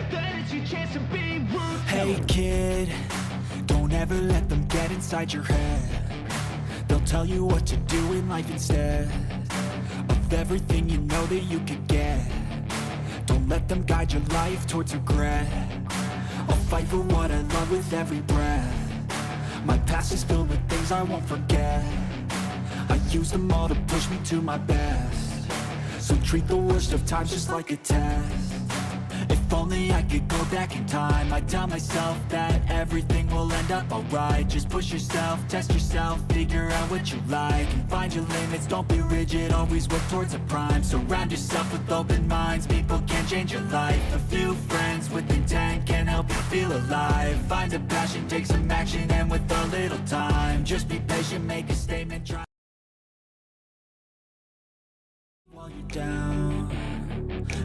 Then it's your chance to be ruthless. Hey kid, don't ever let them get inside your head. They'll tell you what to do in life instead of everything you know that you could get. Don't let them guide your life towards regret. I'll fight for what I love with every breath. My past is filled with things I won't forget. I use them all to push me to my best. So treat the worst of times just like a test. If only I could go back in time, I'd tell myself that everything will end up alright. Just push yourself, test yourself, figure out what you like, and find your limits, don't be rigid, always work towards a prime. Surround yourself with open minds, people can change your life. A few friends with intent can help you feel alive. Find a passion, take some action, and with a little time, just be patient, make a statement, try while you're down.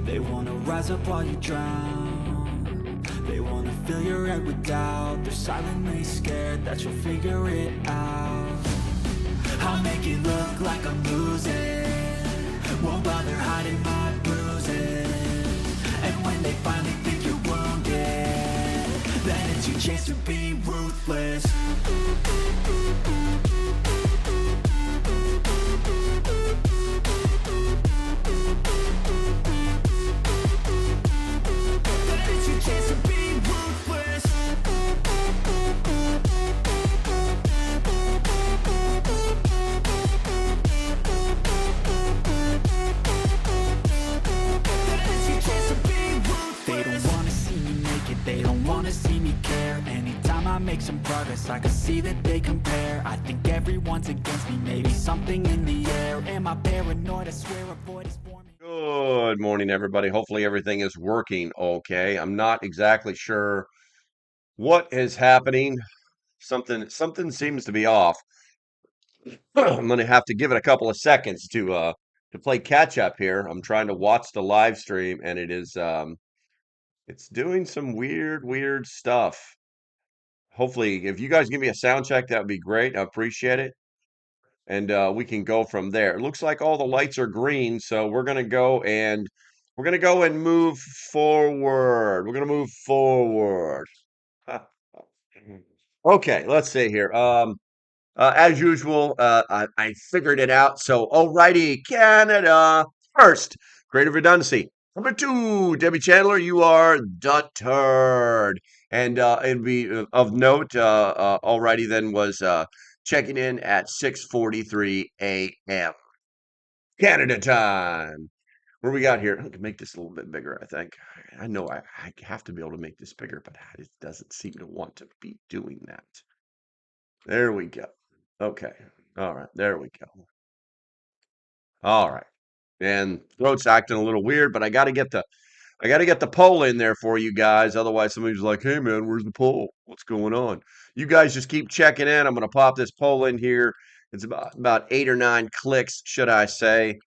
They wanna rise up while you drown. They wanna fill your head with doubt. They're silently scared that you'll figure it out. I'll make it look like I'm losing, won't bother hiding my bruises. And when they finally think you're wounded, then it's your chance to be ruthless. They don't wanna see me care. Anytime I make some progress, I can see that they compare. I think everyone's against me, maybe something in the air. Am I paranoid? I swear a void is forming. Good morning, everybody. Hopefully everything is working okay. I'm not exactly sure what is happening. Something seems to be off. I'm gonna have to give it a couple of seconds to play catch up here. I'm trying to watch the live stream and it is it's doing some weird stuff. Hopefully, if you guys give me a sound check, that would be great. I appreciate it. And we can go from there. It looks like all the lights are green, so we're gonna go and move forward. We're gonna move forward. Okay, let's see here. As usual, I figured it out. So, alrighty, Canada first. Creative redundancy. Number two, Debbie Chandler, you are the turd. And it'd be of note. Alrighty, then was checking in at 6:43 a.m. Canada time. What do we got here? I can make this a little bit bigger, I think. I know I have to be able to make this bigger, but it doesn't seem to want to be doing that. There we go. Okay. All right. There we go. All right. And throat's acting a little weird, but I got to get the poll in there for you guys. Otherwise, somebody's like, "Hey, man, where's the poll? What's going on?" You guys just keep checking in. I'm going to pop this poll in here. It's about 8 or 9 clicks, should I say,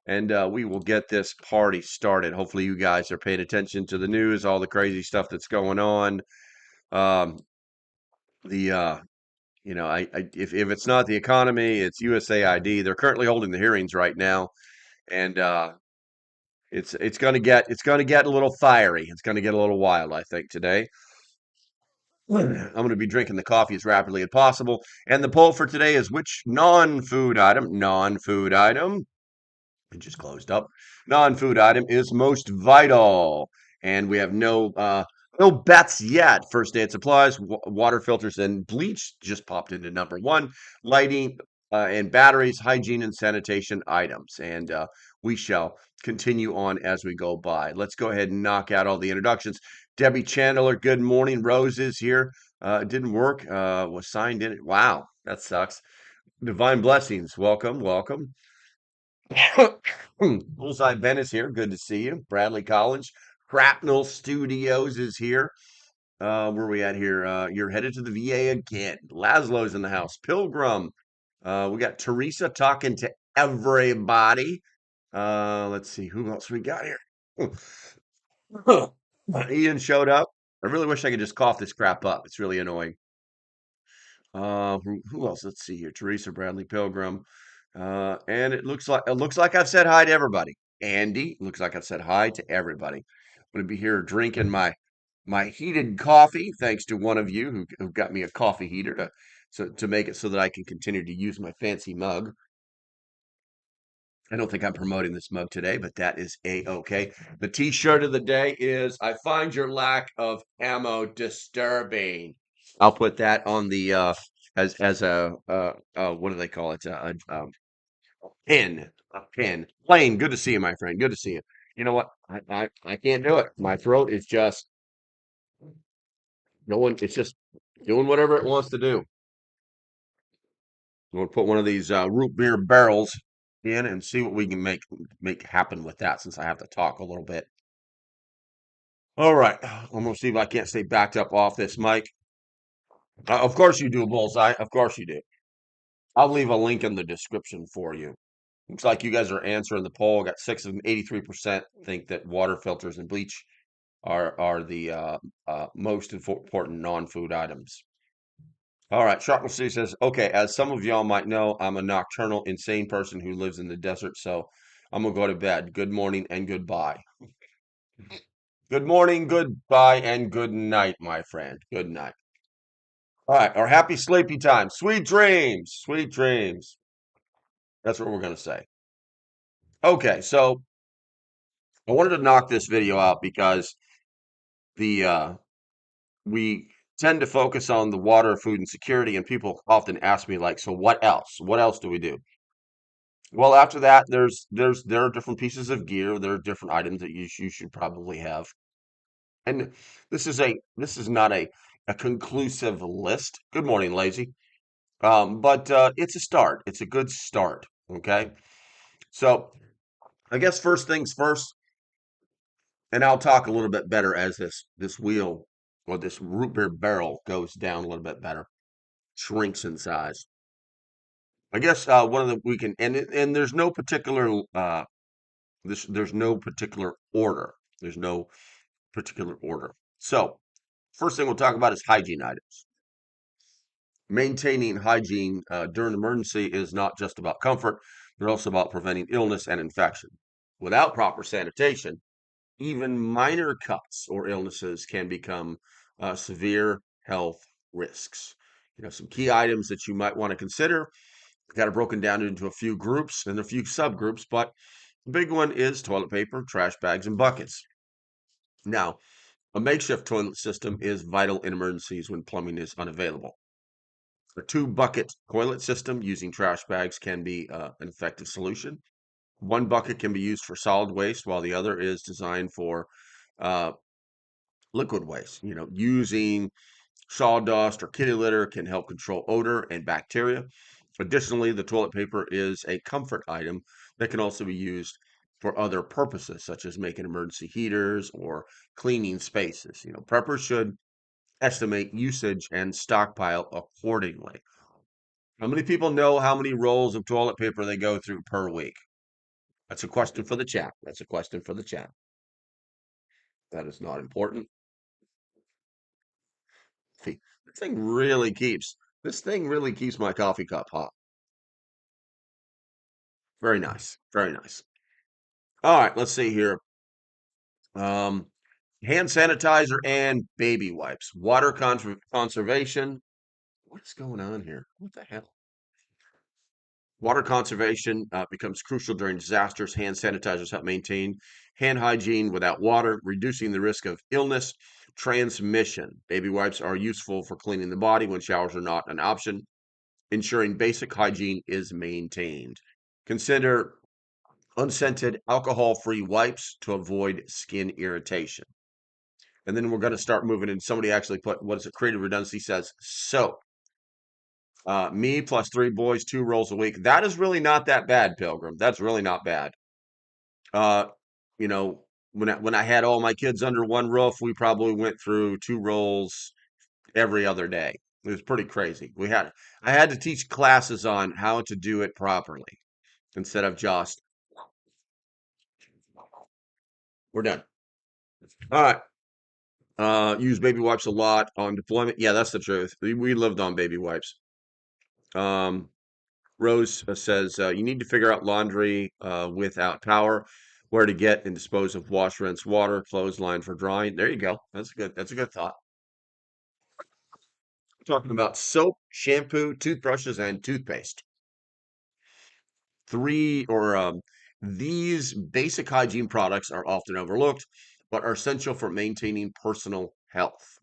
and we will get this party started. Hopefully, you guys are paying attention to the news, all the crazy stuff that's going on. Um, the if it's not the economy, it's USAID. They're currently holding the hearings right now, and it's gonna get a little fiery. It's gonna get a little wild, I think, today. I'm gonna be drinking the coffee as rapidly as possible. And the poll for today is which non-food item, it just closed up, non-food item is most vital. And we have no bets yet. First aid supplies, water filters, and bleach just popped into number one. Lighting and batteries, hygiene and sanitation items. And we shall continue on as we go by. Let's go ahead and knock out all the introductions. Debbie Chandler, good morning. Rose is here. It didn't work. Was signed in. Wow, that sucks. Divine blessings. Welcome, welcome. Bullseye Ben is here. Good to see you. Bradley Collins. Crapnell Studios is here. Where are we at here? You're headed to the VA again. Laszlo's in the house. Pilgrim. We got Teresa talking to everybody. Let's see who else we got here. Ian showed up. I really wish I could just cough this crap up. It's really annoying. Who else? Let's see here. Teresa, Bradley, Pilgrim. And it looks like I've said hi to everybody. Andy. Looks like I've said hi to everybody. I'm going to be here drinking my heated coffee, thanks to one of you who got me a coffee heater to make it so that I can continue to use my fancy mug. I don't think I'm promoting this mug today, but that is a-okay. The t-shirt of the day is "I find your lack of ammo disturbing." I'll put that on the as a what do they call it? Pin. A pin. Lane, good to see you, my friend. Good to see you. You know what? I can't do it. My throat is just it's just doing whatever it wants to do. I'm gonna put one of these root beer barrels in and see what we can make happen with that, since I have to talk a little bit. All right, I'm gonna see if I can't stay backed up off this mic. Of course you do, Bullseye. Of course you do. I'll leave a link in the description for you. Looks like you guys are answering the poll. Got 6 of them. 83% think that water filters and bleach are the most important non-food items. All right, Sharkle City says, okay, as some of y'all might know, I'm a nocturnal, insane person who lives in the desert, so I'm gonna go to bed. Good morning and goodbye. Good morning, goodbye, and good night, my friend. Good night. All right, or happy sleepy time. Sweet dreams. Sweet dreams. That's what we're gonna say. Okay, so I wanted to knock this video out because the we tend to focus on the water, food, and security, and people often ask me like, so what else? What else do we do? Well, after that, there are different pieces of gear. There are different items that you should probably have. And this is not a conclusive list. Good morning, Lazy. But it's a start. It's a good start. Okay. So I guess first things first, and I'll talk a little bit better as this wheel or this root beer barrel goes down a little bit better, shrinks in size. I guess one of the we can and there's no particular there's no particular order. There's no particular order. So first thing we'll talk about is hygiene items. Maintaining hygiene during emergency is not just about comfort, but also about preventing illness and infection. Without proper sanitation, even minor cuts or illnesses can become severe health risks. Some key items that you might want to consider. Got it broken down into a few groups and a few subgroups, but the big one is toilet paper, trash bags, and buckets. Now, a makeshift toilet system is vital in emergencies when plumbing is unavailable. A two-bucket toilet system using trash bags can be an effective solution. One bucket can be used for solid waste, while the other is designed for uh, liquid waste. Using sawdust or kitty litter can help control odor and bacteria. Additionally, the toilet paper is a comfort item that can also be used for other purposes, such as making emergency heaters or cleaning spaces. Preppers should estimate usage and stockpile accordingly. How many people know how many rolls of toilet paper they go through per week? That's a question for the chat. That's a question for the chat. That is not important. See, this thing really keeps my coffee cup hot. Very nice. Very nice. All right, let's see here. Um, hand sanitizer and baby wipes. Water conservation. What is going on here? What the hell? Water conservation becomes crucial during disasters. Hand sanitizers help maintain hand hygiene without water, reducing the risk of illness transmission. Baby wipes are useful for cleaning the body when showers are not an option, ensuring basic hygiene is maintained. Consider unscented, alcohol-free wipes to avoid skin irritation. And then we're going to start moving in. Somebody actually put, what is it? Creative Redundancy says soap. Me plus 3 boys, 2 rolls a week. That is really not that bad, Pilgrim. That's really not bad. Uh, you know, when I had all my kids under one roof, we probably went through 2 rolls every other day. It was pretty crazy. I had to teach classes on how to do it properly instead of just, we're done. All right. Use baby wipes a lot on deployment. Yeah, that's the truth. We lived on baby wipes. Rose says you need to figure out laundry without power. where to get and dispose of wash, rinse, water, clothesline for drying. There you go. That's a good thought. Talking about soap, shampoo, toothbrushes, and toothpaste. Three or These basic hygiene products are often overlooked, but are essential for maintaining personal health.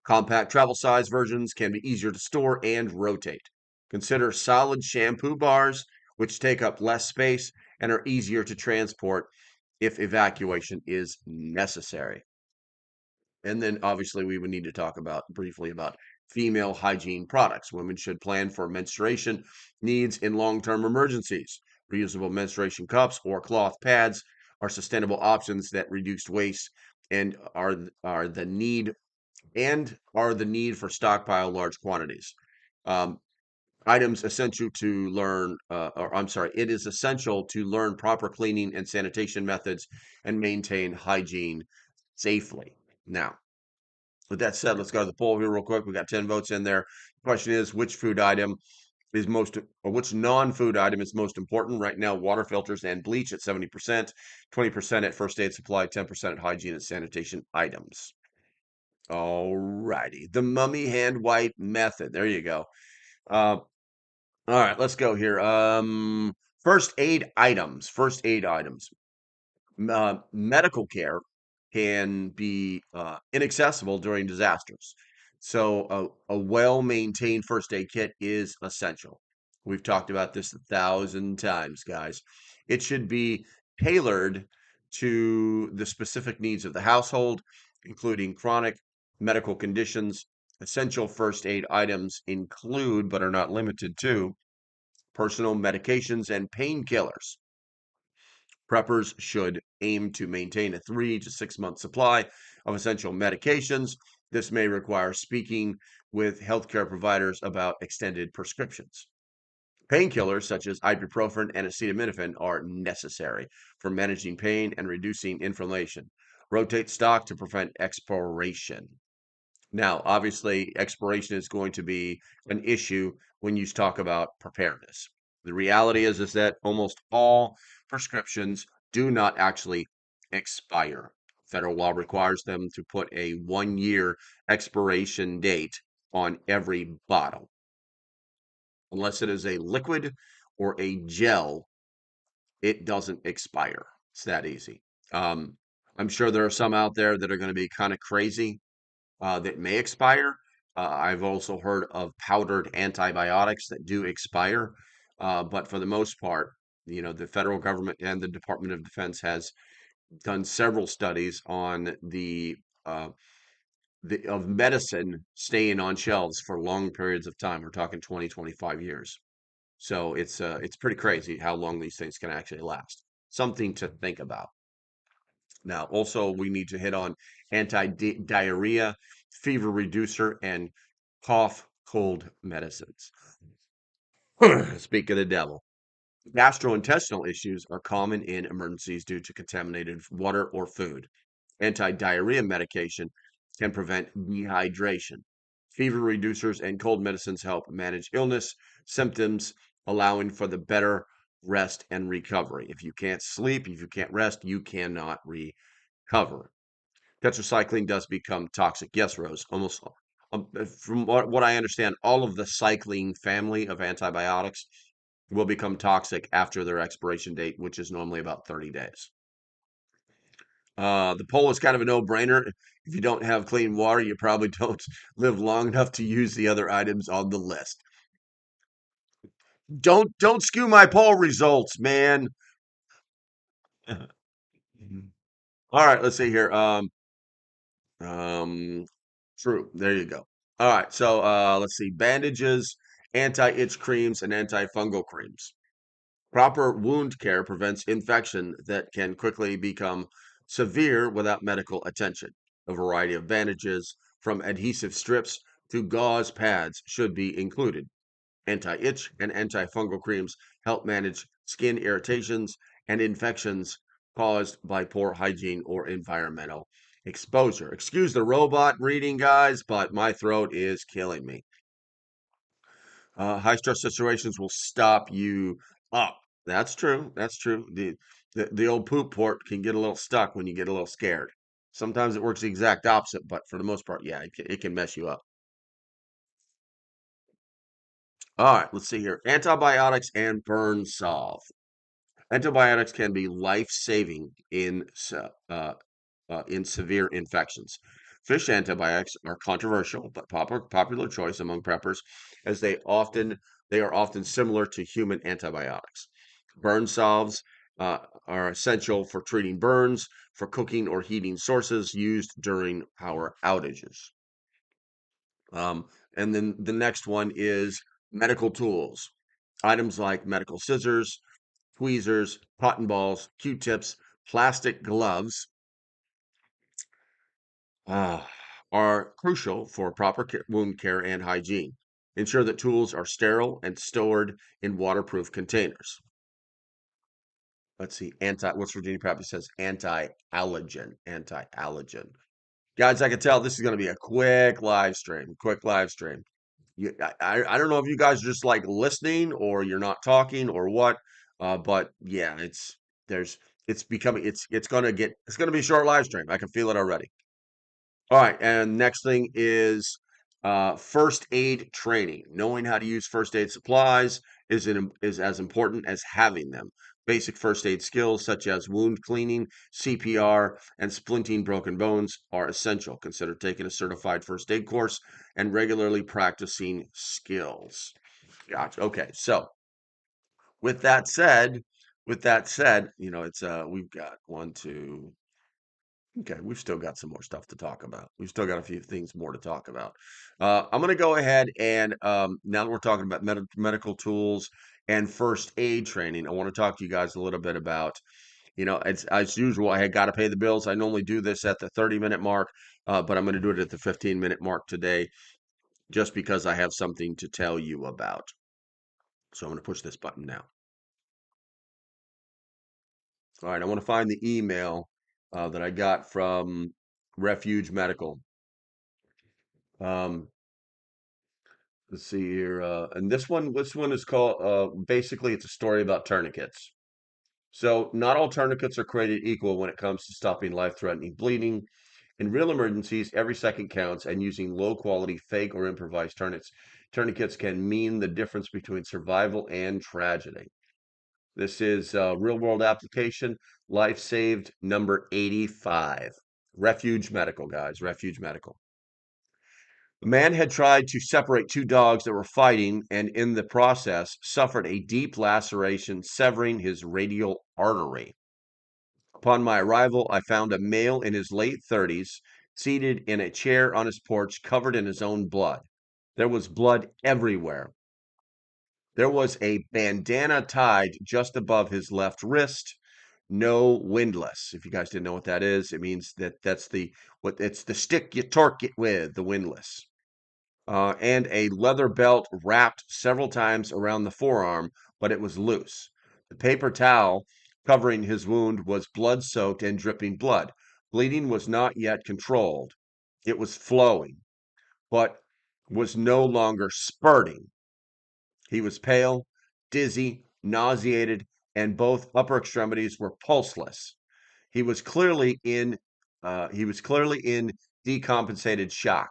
Compact travel size versions can be easier to store and rotate. Consider solid shampoo bars, which take up less space and are easier to transport if evacuation is necessary. And then obviously we would need to talk about briefly about female hygiene products. Women should plan for menstruation needs in long-term emergencies. Reusable menstruation cups or cloth pads are sustainable options that reduce waste and are the need for stockpile large quantities. Um, Items essential to learn, or I'm sorry, it is essential to learn proper cleaning and sanitation methods and maintain hygiene safely. Now, with that said, let's go to the poll here real quick. We got 10 votes in there. The question is, which food item is most, or which non-food item is most important right now? Water filters and bleach at 70%, 20% at first aid supply, 10% at hygiene and sanitation items. All righty. The mummy hand wipe method. There you go. Uh, all right, let's go here. First aid items. First aid items. Medical care can be inaccessible during disasters. So a well-maintained first aid kit is essential. We've talked about this 1,000 times, guys. It should be tailored to the specific needs of the household, including chronic medical conditions. Essential first aid items include, but are not limited to, personal medications and painkillers. Preppers should aim to maintain a 3 to 6 month supply of essential medications. This may require speaking with healthcare providers about extended prescriptions. Painkillers such as ibuprofen and acetaminophen are necessary for managing pain and reducing inflammation. Rotate stock to prevent expiration. Now, obviously, expiration is going to be an issue when you talk about preparedness. The reality is that almost all prescriptions do not actually expire. Federal law requires them to put a 1 year expiration date on every bottle. Unless it is a liquid or a gel, it doesn't expire. It's that easy. Um, I'm sure there are some out there that are going to be kind of crazy that may expire. I've also heard of powdered antibiotics that do expire, but for the most part, the federal government and the Department of Defense has done several studies on the of medicine staying on shelves for long periods of time. We're talking 20, 25 years. So it's pretty crazy how long these things can actually last. Something to think about. Now, also, we need to hit on anti-diarrhea, fever reducer, and cough cold medicines. Speak of the devil. Gastrointestinal issues are common in emergencies due to contaminated water or food. Anti-diarrhea medication can prevent dehydration. Fever reducers and cold medicines help manage illness symptoms, allowing for the better rest and recovery. If you can't sleep, if you can't rest, you cannot recover. Tetracycline does become toxic. Yes, Rose. Almost from what I understand, all of the cycline family of antibiotics will become toxic after their expiration date, which is normally about 30 days. The poll is kind of a no-brainer. If you don't have clean water, you probably don't live long enough to use the other items on the list. Don't skew my poll results, man. All right, let's see here. Um, True. There you go. All right. So let's see. Bandages, anti-itch creams, and antifungal creams. Proper wound care prevents infection that can quickly become severe without medical attention. A variety of bandages, from adhesive strips to gauze pads, should be included. Anti-itch and antifungal creams help manage skin irritations and infections caused by poor hygiene or environmental exposure. Excuse the robot reading, guys, but my throat is killing me. High stress situations will stop you up. That's true. That's true. The old poop port can get a little stuck when you get a little scared. Sometimes it works the exact opposite, but for the most part, yeah, it can mess you up. All right, let's see here. Antibiotics and burn salve. Antibiotics can be life-saving in severe infections. Fish antibiotics are controversial, but popular choice among preppers as they are often similar to human antibiotics. Burn salves are essential for treating burns, for cooking or heating sources used during power outages. Um, and then the next one is medical tools. Items like medical scissors, tweezers, cotton balls, Q-tips, plastic gloves uh, are crucial for proper wound care and hygiene. Ensure that tools are sterile and stored in waterproof containers. Let's see, West Virginia Prep says anti-allergen, anti-allergen. Guys, I can tell this is going to be a quick live stream, quick live stream. I don't know if you guys are just like listening or you're not talking or what, but yeah, there's it's becoming it's gonna be a short live stream. I can feel it already. All right, and next thing is first aid training. Knowing how to use first aid supplies is as important as having them. Basic first aid skills such as wound cleaning, CPR, and splinting broken bones are essential. Consider taking a certified first aid course and regularly practicing skills. Gotcha. Okay, so with that said, it's we've got one, two. Okay, we've still got some more stuff to talk about. We've still got a few things more to talk about. I'm going to go ahead and now that we're talking about medical tools and first aid training, I want to talk to you guys a little bit about, it's as usual. I had got to pay the bills. I normally do this at the 30-minute mark, but I'm going to do it at the 15-minute mark today, just because I have something to tell you about. So I'm going to push this button now. All right, I want to find the email that I got from Refuge Medical. Um, let's see here. And this one is called, basically it's a story about tourniquets. So not all tourniquets are created equal when it comes to stopping life-threatening bleeding. In real emergencies, every second counts, and using low-quality fake or improvised tourniquets can mean the difference between survival and tragedy. This is real-world application, life saved number 85. Refuge Medical, guys, Refuge Medical. The man had tried to separate two dogs that were fighting and in the process suffered a deep laceration, severing his radial artery. Upon my arrival, I found a male in his late 30s seated in a chair on his porch, covered in his own blood. There was blood everywhere. There was a bandana tied just above his left wrist. No windlass. If you guys didn't know what that is, it means it's the stick you torque it with, the windlass. And a leather belt wrapped several times around the forearm, but it was loose. The paper towel covering his wound was blood soaked and dripping blood. Bleeding was not yet controlled. It was flowing, but was no longer spurting. He was pale, dizzy, nauseated, and both upper extremities were pulseless. He was clearly in decompensated shock.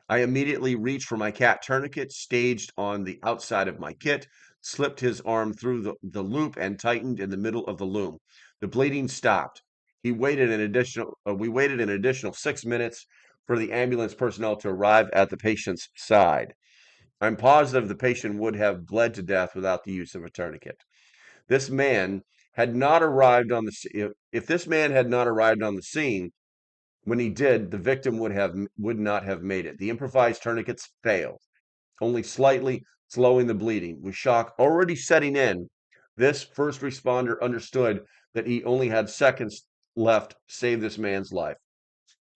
I immediately reached for my cat tourniquet staged on the outside of my kit, slipped his arm through the loop and tightened in the middle of the loom. The bleeding stopped. We waited an additional 6 minutes for the ambulance personnel to arrive at the patient's side. I'm positive the patient would have bled to death without the use of a tourniquet. This man had not arrived on if this man had not arrived on the scene, when he did, the victim would not have made it. The improvised tourniquets failed, only slightly slowing the bleeding. With shock already setting in, this first responder understood that he only had seconds left to save this man's life.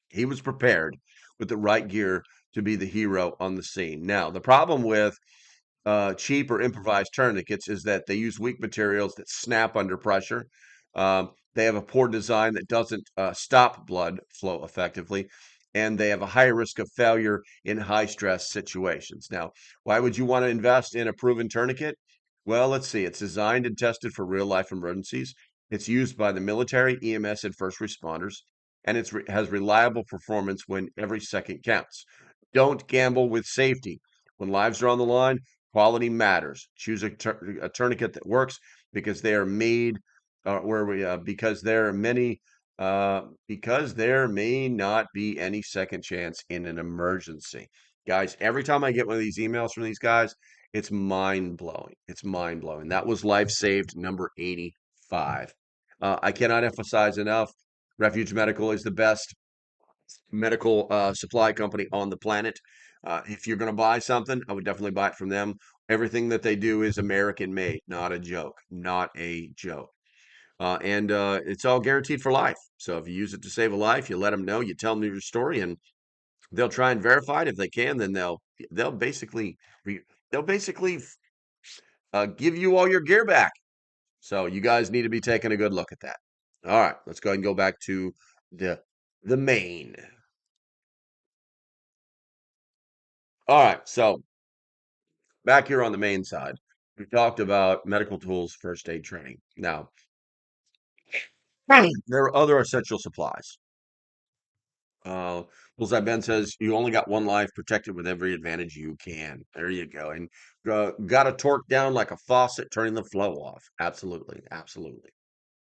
He was prepared with the right gear to be the hero on the scene. Now, the problem with cheap or improvised tourniquets is that they use weak materials that snap under pressure. They have a poor design that doesn't stop blood flow effectively, and they have a high risk of failure in high stress situations. Now, why would you want to invest in a proven tourniquet? Well, let's see. It's designed and tested for real life emergencies. It's used by the military, EMS, and first responders, and has reliable performance when every second counts. Don't gamble with safety. When lives are on the line, quality matters. Choose a tourniquet that works because they are made, because there are many, because there may not be any second chance in an emergency. Guys, every time I get one of these emails from these guys, it's mind blowing. It's mind blowing. That was Life Saved number 85. I cannot emphasize enough. Refuge Medical is the best medical supply company on the planet. If you're going to buy something, I would definitely buy it from them. Everything that they do is American made, not a joke, not a joke. And it's all guaranteed for life. So if you use it to save a life, you let them know, you tell them your story, and they'll try and verify it. If they can, then they'll basically they'll basically give you all your gear back. So you guys need to be taking a good look at that. All right, let's go ahead and go back to the the main. All right, so back here on the main side, we talked about medical tools, first aid training. Now, there are other essential supplies. Bullseye Ben says you only got one life, protect it with every advantage you can. There you go. And got to torque down like a faucet, turning the flow off. Absolutely, absolutely.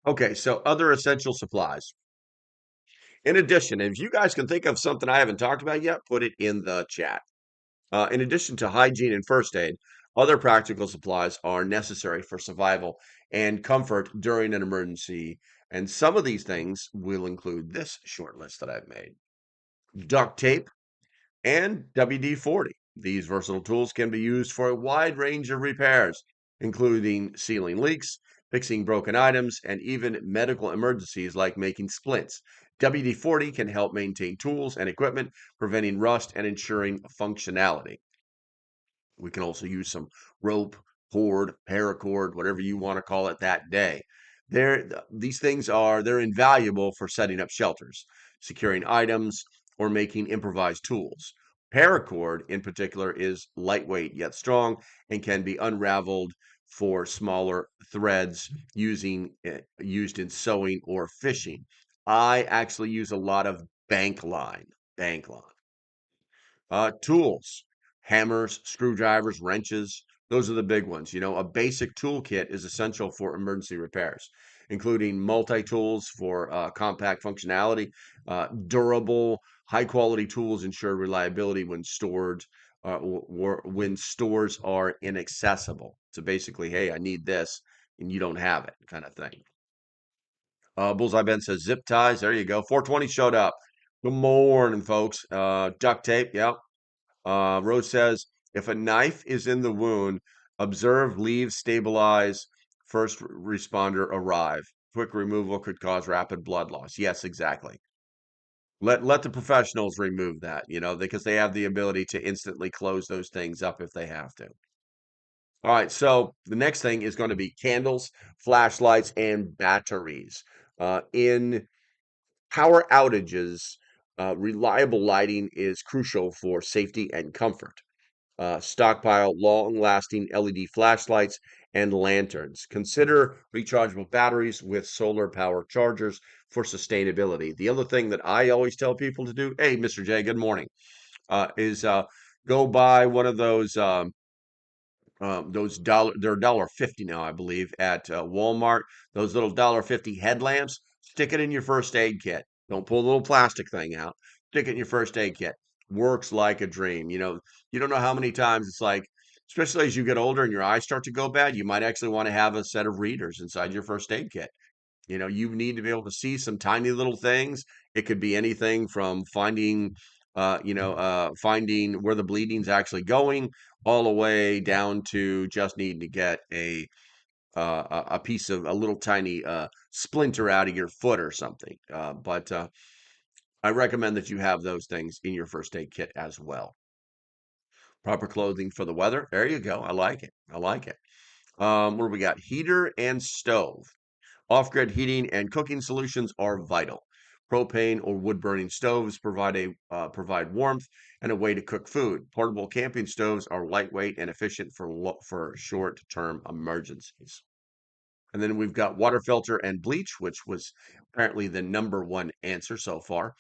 Okay, so other essential supplies. In addition, if you guys can think of something I haven't talked about yet, put it in the chat. In addition to hygiene and first aid, other practical supplies are necessary for survival and comfort during an emergency. And some of these things will include this short list that I've made: duct tape and WD-40. These versatile tools can be used for a wide range of repairs, including sealing leaks, fixing broken items, and even medical emergencies like making splints. WD-40 can help maintain tools and equipment, preventing rust and ensuring functionality. We can also use some rope, cord, paracord, whatever you want to call it that day. These things they're invaluable for setting up shelters, securing items, or making improvised tools. Paracord, in particular, is lightweight yet strong and can be unraveled for smaller threads used in sewing or fishing. I actually use a lot of bank line. Tools, hammers, screwdrivers, wrenches. Those are the big ones. A basic toolkit is essential for emergency repairs, including multi-tools for compact functionality. Durable, high-quality tools ensure reliability when stored or when stores are inaccessible. So basically, hey, I need this, and you don't have it, kind of thing. Bullseye Ben says zip ties. There you go. 420 showed up. Good morning, folks. Duct tape. Yep. Rose says, if a knife is in the wound, observe, leave, stabilize, first responder arrive. Quick removal could cause rapid blood loss. Yes, exactly. Let the professionals remove that, because they have the ability to instantly close those things up if they have to. All right, so the next thing is going to be candles, flashlights, and batteries. In power outages, reliable lighting is crucial for safety and comfort. Stockpile long-lasting LED flashlights and lanterns. Consider rechargeable batteries with solar power chargers for sustainability. The other thing that I always tell people to do, hey, Mr. J, good morning, is go buy one of those they're $1.50 now, I believe, at Walmart. Those little $1.50 headlamps. Stick it in your first aid kit. Don't pull the little plastic thing out. Stick it in your first aid kit. Works like a dream. You don't know how many times it's like, especially as you get older and your eyes start to go bad, you might actually want to have a set of readers inside your first aid kit. You need to be able to see some tiny little things. It could be anything from finding where the bleeding's actually going, all the way down to just needing to get a piece of a little tiny splinter out of your foot or something. But I recommend that you have those things in your first aid kit as well. Proper clothing for the weather. There you go. I like it. I like it. What do we got? Heater and stove. Off-grid heating and cooking solutions are vital. Propane or wood-burning stoves provide warmth and a way to cook food. Portable camping stoves are lightweight and efficient for short-term emergencies. And then we've got water filter and bleach, which was apparently the #1 answer so far.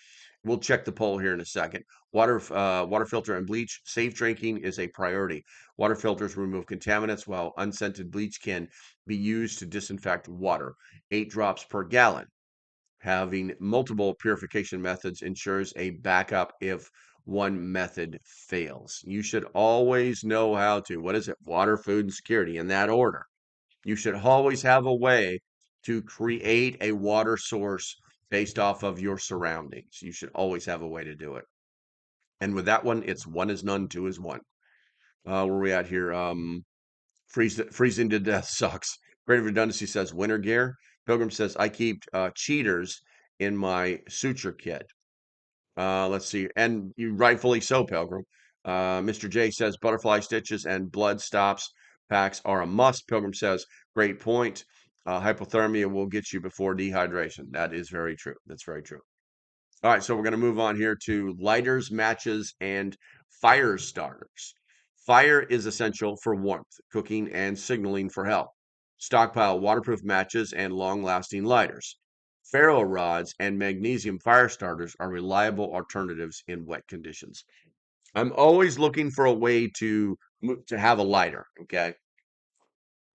We'll check the poll here in a second. Water filter and bleach, safe drinking is a priority. Water filters remove contaminants, while unscented bleach can be used to disinfect water. 8 drops per gallon. Having multiple purification methods ensures a backup if one method fails. You should always know how to, what is it? Water, food, and security in that order. You should always have a way to create a water source based off of your surroundings. You should always have a way to do it. And with that one, it's 1 is none, 2 is 1. Where are we at here? Freezing to death sucks. Great Redundancy says winter gear. Pilgrim says I keep cheaters in my suture kit. Let's see, and you rightfully so, Pilgrim. Mr. J says butterfly stitches and blood stops packs are a must. Pilgrim says great point. Hypothermia will get you before dehydration. That is very true. That's very true. All right, so we're going to move on here to lighters, matches, and fire starters. Fire is essential for warmth, cooking, and signaling for help. Stockpile waterproof matches and long-lasting lighters. Ferro rods and magnesium fire starters are reliable alternatives in wet conditions. I'm always looking for a way to have a lighter, okay?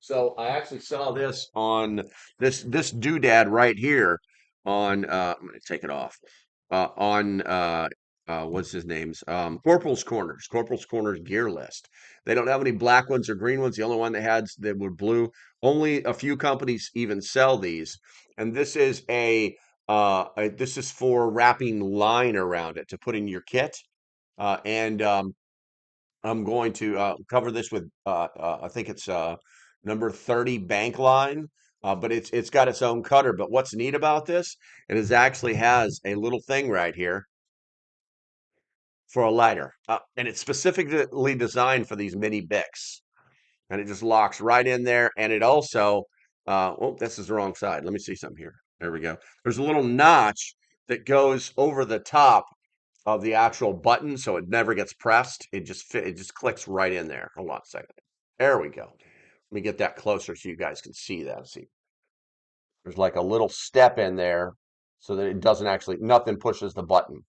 So I actually saw this on this doodad right here on I'm gonna take it off on what's his name's Corporal's Corners gear list. They don't have any black ones or green ones. The only one they had that were blue. Only a few companies even sell these, and this is for wrapping line around it to put in your kit. And I'm going to cover this with I think it's number 30 bank line, but it's got its own cutter. But what's neat about this, it is actually has a little thing right here for a lighter, and it's specifically designed for these mini Bics, and it just locks right in there. And it also, oh, this is the wrong side. Let me see something here. There we go. There's a little notch that goes over the top of the actual button, so it never gets pressed. It just clicks right in there. Hold on a second. There we go. Let me get that closer so you guys can see that. See, there's like a little step in there so that it doesn't actually, nothing pushes the button.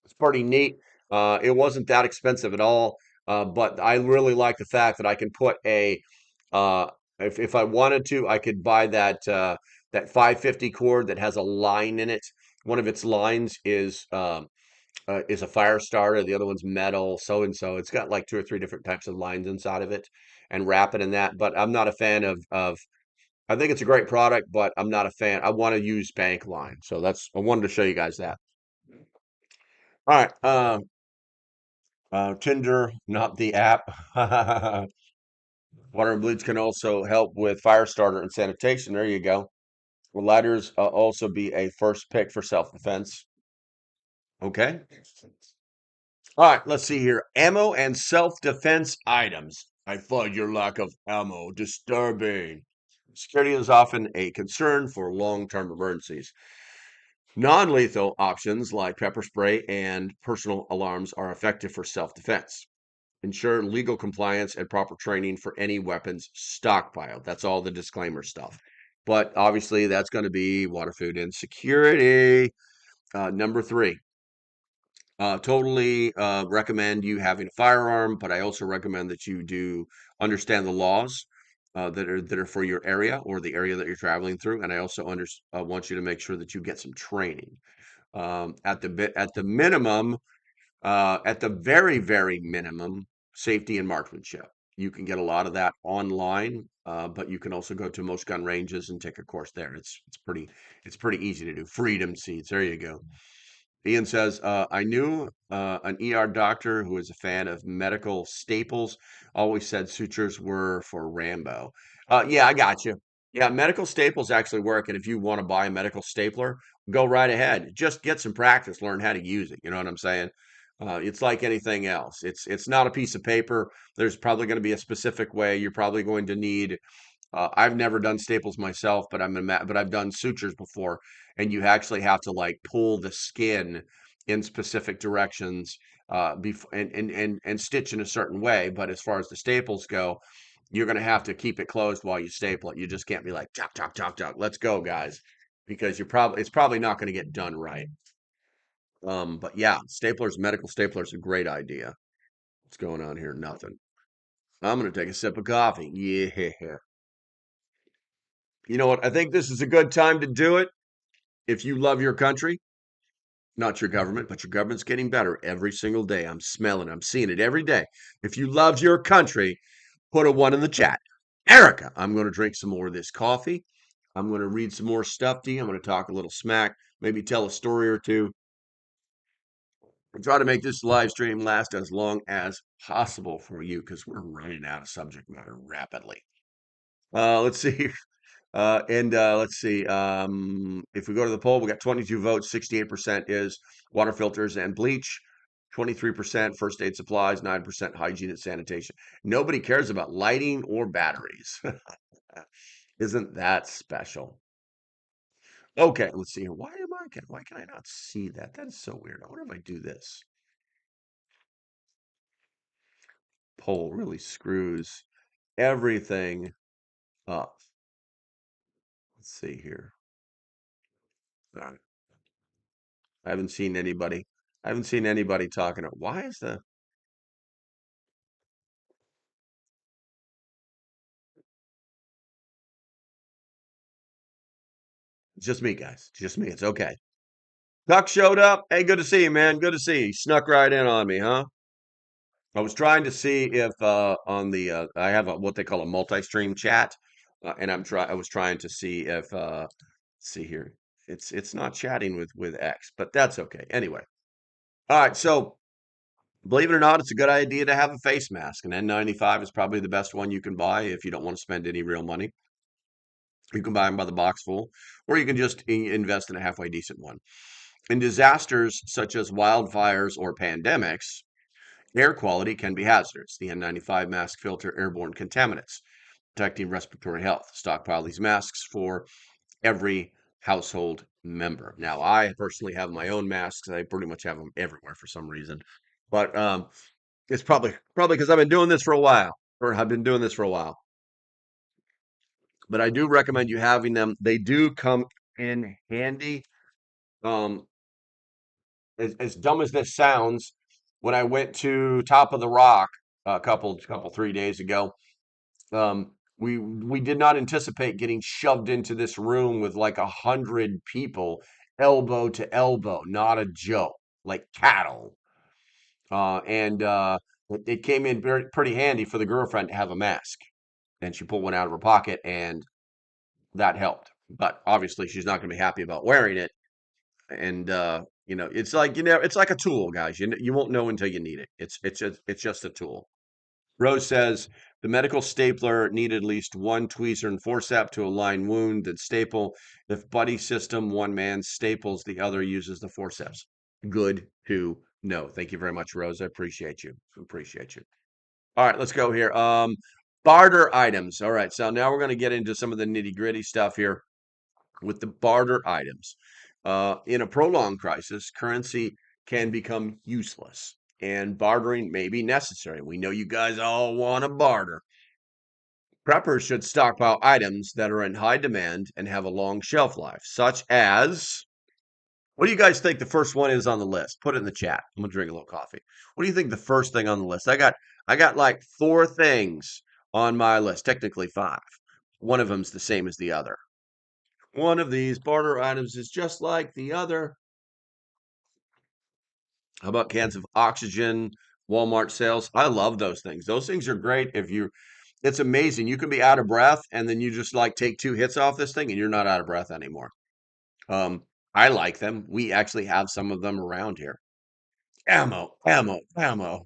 It's pretty neat. It wasn't that expensive at all, but I really like the fact that I can put uh, if I wanted to, I could buy that 550 cord that has a line in it. One of its lines is a fire starter. The other one's metal, so and so. It's got like 2 or 3 different types of lines inside of it, and wrap it in that. But I'm not a fan of. I think it's a great product, but I'm not a fan. I want to use bank line, so I wanted to show you guys that. All right, Tinder, not the app. Water and bleach can also help with fire starter and sanitation. There you go. Will lighters also be a first pick for self-defense? Okay. All right, let's see here. Ammo and self-defense items. I find your lack of ammo disturbing. Security is often a concern for long-term emergencies. Non-lethal options like pepper spray and personal alarms are effective for self-defense. Ensure legal compliance and proper training for any weapons stockpiled. That's all the disclaimer stuff. But obviously, that's going to be water, food, and security. Number 3. Totally recommend you having a firearm, but I also recommend that you do understand the laws that are for your area or the area that you're traveling through. And I also want you to make sure that you get some training. At the minimum, at the very, very minimum, safety and marksmanship. You can get a lot of that online, but you can also go to most gun ranges and take a course there. It's pretty easy to do. Freedom seats. There you go. Ian says, I knew an ER doctor who was a fan of medical staples, always said sutures were for Rambo. Yeah, I got you. Yeah, medical staples actually work. And if you want to buy a medical stapler, go right ahead. Just get some practice, learn how to use it. You know what I'm saying? It's like anything else. It's not a piece of paper. There's probably going to be a specific way. You're probably going to need I've never done staples myself, but but I've done sutures before, and you actually have to like pull the skin in specific directions and stitch in a certain way. But as far as the staples go, you're going to have to keep it closed while you staple it. You just can't be like, chop, chop, chop, chop. Let's go, guys, because it's probably not going to get done right. But yeah, medical staplers, a great idea. What's going on here? Nothing. I'm going to take a sip of coffee. Yeah. You know what? I think this is a good time to do it. If you love your country, not your government, but your government's getting better every single day. I'm seeing it every day. If you love your country, put a one in the chat. Erica, I'm going to drink some more of this coffee. I'm going to read some more stuff to you. I'm going to talk a little smack, maybe tell a story or two, and try to make this live stream last as long as possible for you because we're running out of subject matter rapidly. Let's see. Let's see. If we go to the poll, we got 22 votes. 68% is water filters and bleach. 23% first aid supplies. 9% hygiene and sanitation. Nobody cares about lighting or batteries. Isn't that special? Okay, let's see here. Why can I not see that? That is so weird. I wonder if I do this. Poll really screws everything up. Let's see here. All right. I haven't seen anybody. I haven't seen anybody talking. Why is the just me, guys? Just me. It's okay. Duck showed up. Hey, good to see you, man. Good to see you. Snuck right in on me, huh? I was trying to see if on the I have what they call a multi-stream chat, and I was trying to see if see here. It's not chatting with X, but that's okay. Anyway, all right. So believe it or not, it's a good idea to have a face mask. An N95 is probably the best one you can buy if you don't want to spend any real money. You can buy them by the box full, or you can just invest in a halfway decent one. In disasters such as wildfires or pandemics, air quality can be hazardous. The N95 mask filter airborne contaminants, protecting respiratory health. Stockpile these masks for every household member. Now, I personally have my own masks. I pretty much have them everywhere for some reason, but it's probably because I've been doing this for a while, or have been doing this for a while. But I do recommend you having them. They do come in handy. Um, as dumb as this sounds, when I went to Top of the Rock a couple 3 days ago, we did not anticipate getting shoved into this room with like 100 people, elbow to elbow. Not a joke, like cattle. It came in pretty handy for the girlfriend to have a mask, and she pulled one out of her pocket, and that helped. But obviously, she's not going to be happy about wearing it. And it's like a tool, guys. You won't know until you need it. It's just a tool. Rose says the medical stapler needed at least one tweezer and forceps to align wound and staple. If buddy system, one man staples, the other uses the forceps. Good to know. Thank you very much, Rose. I appreciate you. Appreciate you. All right, let's go here. Barter items. All right, so now we're going to get into some of the nitty gritty stuff here with the barter items. In a prolonged crisis, currency can become useless and bartering may be necessary. We know you guys all want to barter. Preppers should stockpile items that are in high demand and have a long shelf life, such as what do you guys think the first one is on the list? Put it in the chat. I'm gonna drink a little coffee. What do you think the first thing on the list? I got like 4 things on my list, technically 5. One of them's the same as the other. One of these barter items is just like the other. How about cans of oxygen, Walmart sales? I love those things. Those things are great it's amazing. You can be out of breath and then you just like take 2 hits off this thing and you're not out of breath anymore. I like them. We actually have some of them around here. Ammo, ammo, ammo.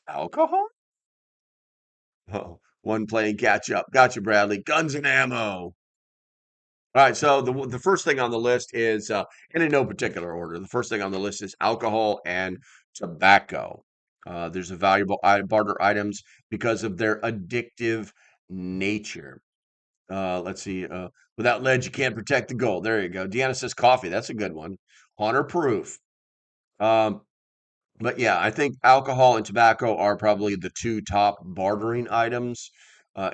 Alcohol? Oh, one playing catch up. Gotcha, Bradley. Guns and ammo. All right, so the first thing on the list is, and in no particular order, the first thing on the list is alcohol and tobacco. There's a valuable barter items because of their addictive nature. Let's see. Without lead, you can't protect the gold. There you go. Deanna says coffee. That's a good one. Haunter proof. Um, But yeah, I think alcohol and tobacco are probably the two top bartering items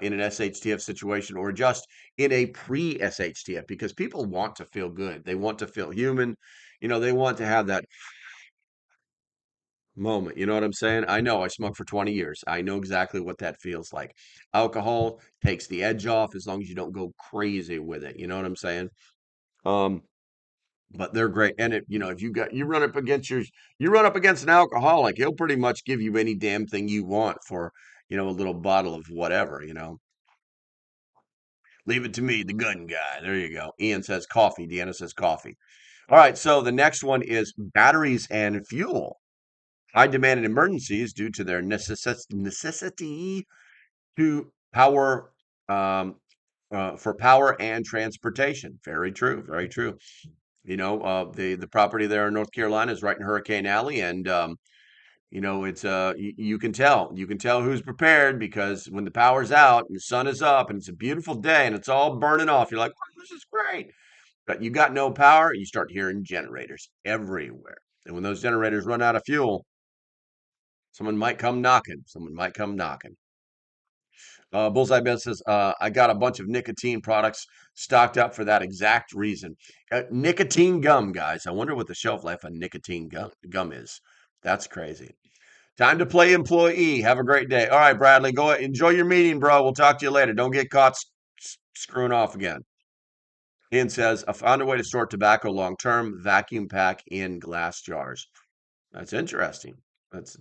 in an SHTF situation, or just in a pre-SHTF, because people want to feel good. They want to feel human. They want to have that moment. You know what I'm saying? I know I smoked for 20 years. I know exactly what that feels like. Alcohol takes the edge off as long as you don't go crazy with it. You know what I'm saying? Um, but they're great. And if you run up against an alcoholic, he'll pretty much give you any damn thing you want for, a little bottle of whatever. Leave it to me, the gun guy. There you go. Ian says coffee. Deanna says coffee. All right. So the next one is batteries and fuel. High demand in emergencies due to their necessity to power for power and transportation. Very true. Very true. The property there in North Carolina is right in Hurricane Alley, and it's you can tell who's prepared, because when the power's out and the sun is up and it's a beautiful day and it's all burning off, you're like, "Wow, this is great." But you got no power, you start hearing generators everywhere, and when those generators run out of fuel, someone might come knocking. Someone might come knocking. Bullseye Ben says, I got a bunch of nicotine products stocked up for that exact reason. Nicotine gum, guys. I wonder what the shelf life of nicotine gum is. That's crazy. Time to play employee. Have a great day. All right, Bradley, go enjoy your meeting, bro. We'll talk to you later. Don't get caught screwing off again. Ian says, I found a way to store tobacco long term, vacuum pack in glass jars. That's interesting. That's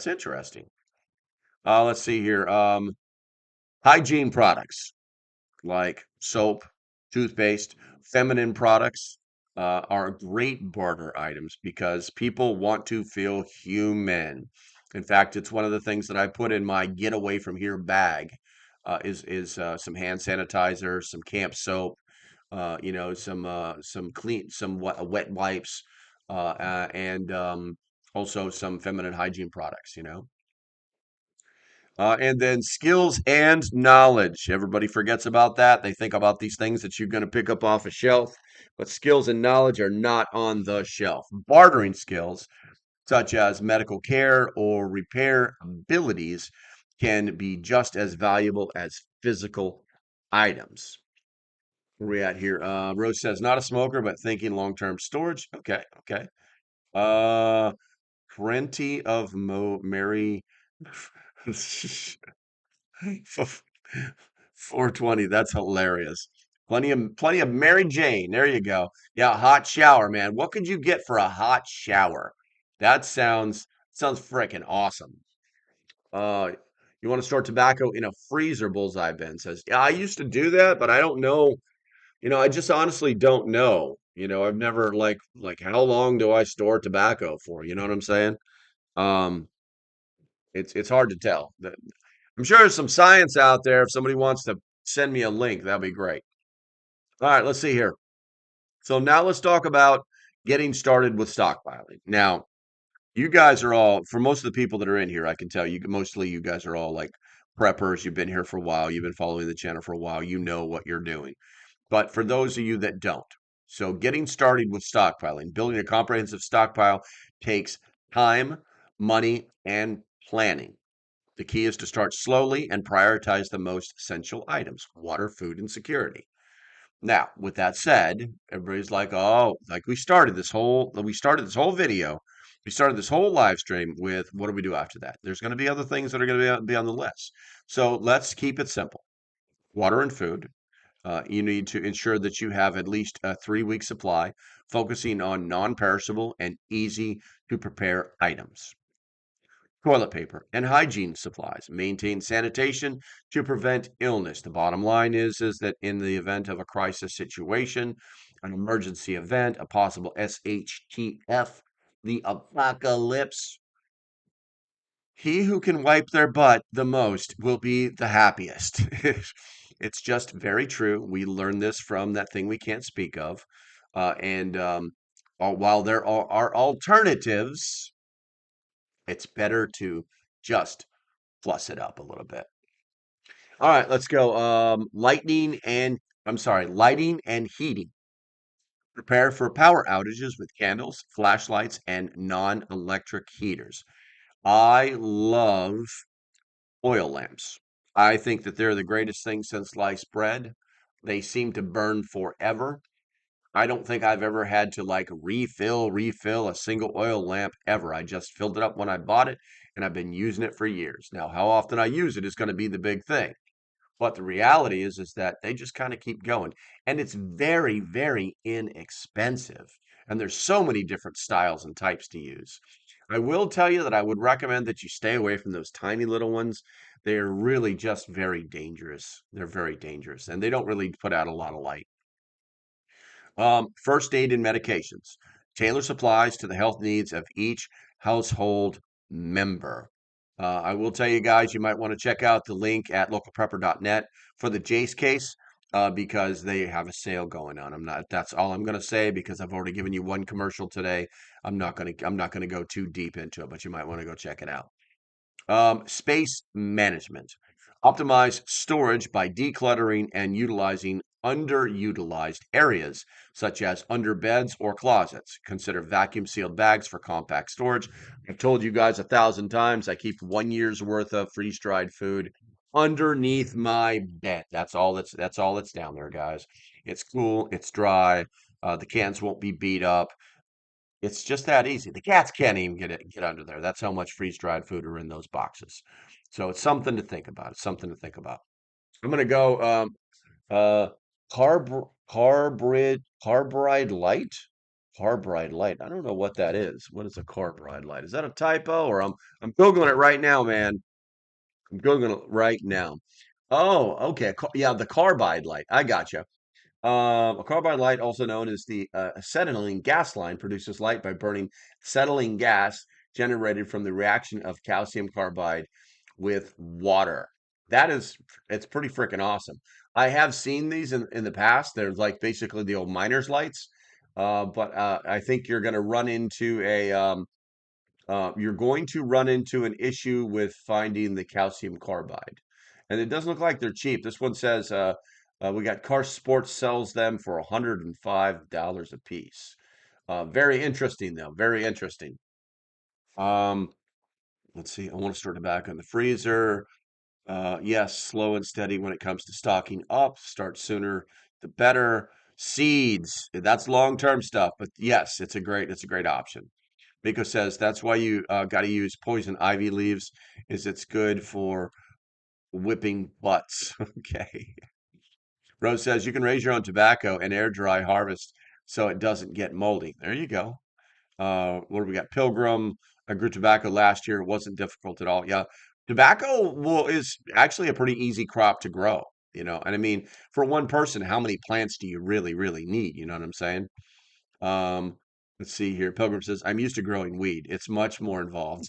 interesting. Let's see here. Hygiene products like soap, toothpaste, feminine products are great barter items because people want to feel human. In fact, it's one of the things that I put in my get away from here bag is some hand sanitizer, some camp soap, some clean, some wet wipes, and also some feminine hygiene products. And then skills and knowledge. Everybody forgets about that. They think about these things that you're going to pick up off a shelf, but skills and knowledge are not on the shelf. Bartering skills, such as medical care or repair abilities, can be just as valuable as physical items. Where we at here? Rose says, not a smoker, but thinking long-term storage. Okay, okay. Uh, Plenty of Mary. 420. That's hilarious. Plenty of Mary Jane. There you go. Yeah, hot shower, man. What could you get for a hot shower? That sounds freaking awesome. Uh, you want to store tobacco in a freezer? Bullseye Ben says. Yeah, I used to do that, but I don't know. I just honestly don't know. I've never like how long do I store tobacco for? You know what I'm saying? Um, it's hard to tell. I'm sure there's some science out there. If somebody wants to send me a link, that'd be great. All right, let's see here. So now let's talk about getting started with stockpiling. Now, you guys are all, for most of the people that are in here, I can tell you, mostly you guys are all like preppers. You've been here for a while. You've been following the channel for a while. You know what you're doing. But for those of you that don't, so getting started with stockpiling, building a comprehensive stockpile takes time, money, and planning. The key is to start slowly and prioritize the most essential items: water, food, and security. Now, with that said, everybody's like, "Oh, like we started this whole video, we started this whole live stream with what do we do after that?" There's going to be other things that are going to be on the list. So let's keep it simple. Water and food. You need to ensure that you have at least a 3-week supply, focusing on non-perishable and easy to prepare items. Toilet paper and hygiene supplies. Maintain sanitation to prevent illness. The bottom line is that in the event of a crisis situation, an emergency event, a possible SHTF, the apocalypse, he who can wipe their butt the most will be the happiest. It's just very true. We learned this from that thing we can't speak of. And while there are alternatives, it's better to just plus it up a little bit. All right, let's go. Lighting and heating. Prepare for power outages with candles, flashlights, and non-electric heaters. I love oil lamps. I think that they're the greatest thing since sliced bread. They seem to burn forever. I don't think I've ever had to like refill a single oil lamp ever. I just filled it up when I bought it and I've been using it for years. Now, how often I use it is going to be the big thing. But the reality is that they just kind of keep going. And it's very, very inexpensive. And there's so many different styles and types to use. I will tell you that I would recommend that you stay away from those tiny little ones. They're really just very dangerous. They're very dangerous and they don't really put out a lot of light. First aid and medications. Tailor supplies to the health needs of each household member. I will tell you guys, you might want to check out the link at localprepper.net for the Jace case because they have a sale going on. That's all I'm going to say because I've already given you one commercial today. I'm not going to go too deep into it, but you might want to go check it out. Space management. Optimize storage by decluttering and utilizing underutilized areas, such as under beds or closets. Consider vacuum sealed bags for compact storage. I've told you guys 1,000 times, I keep 1 year's worth of freeze dried food underneath my bed. That's all that's down there, guys. It's cool, it's dry, the cans won't be beat up. It's just that easy. The cats can't even get under there. That's how much freeze-dried food are in those boxes. So it's something to think about. It's something to think about. I'm gonna go uh carbride light. Carbride light. I don't know what that is. What is a carbride light? Is that a typo or I'm Googling it right now, man. I'm Googling it right now. Oh, okay. Yeah, the carbide light. I gotcha. A carbide light, also known as the acetylene gas line, produces light by burning acetylene gas generated from the reaction of calcium carbide with water. It's pretty freaking awesome. I have seen these in the past. They're like basically the old miner's lights. But I think you're going to run into an issue with finding the calcium carbide. And it doesn't look like they're cheap. This one says we got Car Sports sells them for $105 a piece. Very interesting, though. Very interesting. Um, let's see. I want to store tobacco in the freezer. Yes, slow and steady when it comes to stocking up. Start sooner, the better. Seeds. That's long-term stuff, but yes, it's a great option. Miko says that's why you got to use poison ivy leaves, is it's good for whipping butts. Okay. Rose says you can raise your own tobacco and air dry harvest so it doesn't get moldy. There you go. What do we got? Pilgrim. I grew tobacco last year. It wasn't difficult at all. Yeah. Tobacco is actually a pretty easy crop to grow, And I mean, for one person, how many plants do you really, really need? You know what I'm saying? Um, let's see here. Pilgrim says, I'm used to growing weed. It's much more involved.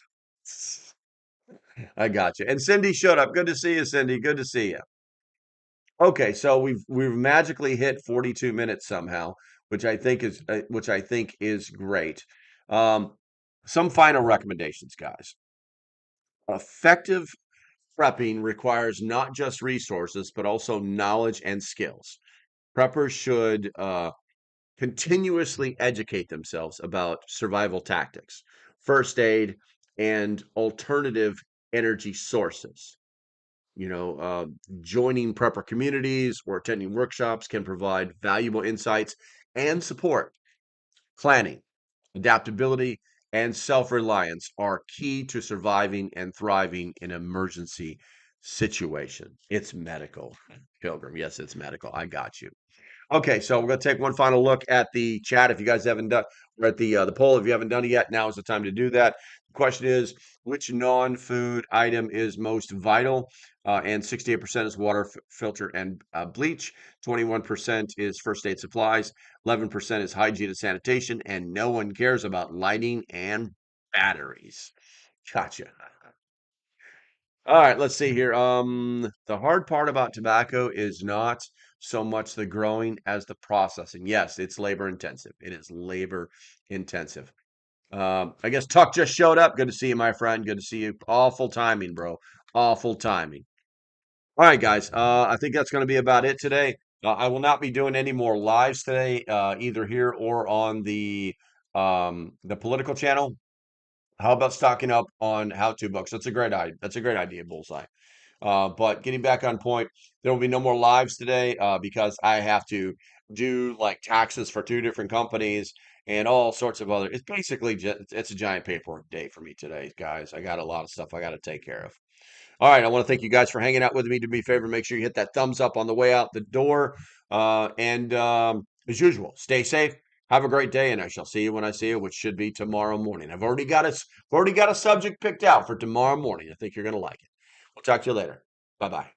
I got you. And Cindy showed up. Good to see you, Cindy. Good to see you. Okay, so we've magically hit 42 minutes somehow, which I think is great. Um, some final recommendations, guys. Effective prepping requires not just resources, but also knowledge and skills. Preppers should continuously educate themselves about survival tactics, first aid, and alternative energy sources. You know, joining prepper communities or attending workshops can provide valuable insights and support. Planning, adaptability, and self reliance are key to surviving and thriving in emergency situation. It's medical, Pilgrim. Yes, it's medical. I got you. Okay, so we're going to take one final look at the chat. If you guys haven't done, or at the poll, if you haven't done it yet, now is the time to do that. The question is, which non-food item is most vital? And 68% is water, filter, and bleach. 21% is first aid supplies. 11% is hygiene and sanitation, and no one cares about lighting and batteries. Gotcha. All right, let's see here. The hard part about tobacco is not so much the growing as the processing. Yes, it's labor intensive. It is labor intensive. I guess Tuck just showed up. Good to see you, my friend. Good to see you. Awful timing, bro. Awful timing. All right, guys. I think that's going to be about it today. I will not be doing any more lives today, either here or on the political channel. How about stocking up on how-to books? That's a great idea. That's a great idea, Bullseye. But getting back on point, there will be no more lives today because I have to do like taxes for two different companies and all sorts of other. It's basically just it's a giant paperwork day for me today, guys. I got a lot of stuff I got to take care of. All right, I want to thank you guys for hanging out with me. Do me a favor, make sure you hit that thumbs up on the way out the door. And as usual, stay safe. Have a great day, and I shall see you when I see you, which should be tomorrow morning. I've already got a subject picked out for tomorrow morning. I think you're gonna like it. We'll talk to you later. Bye bye.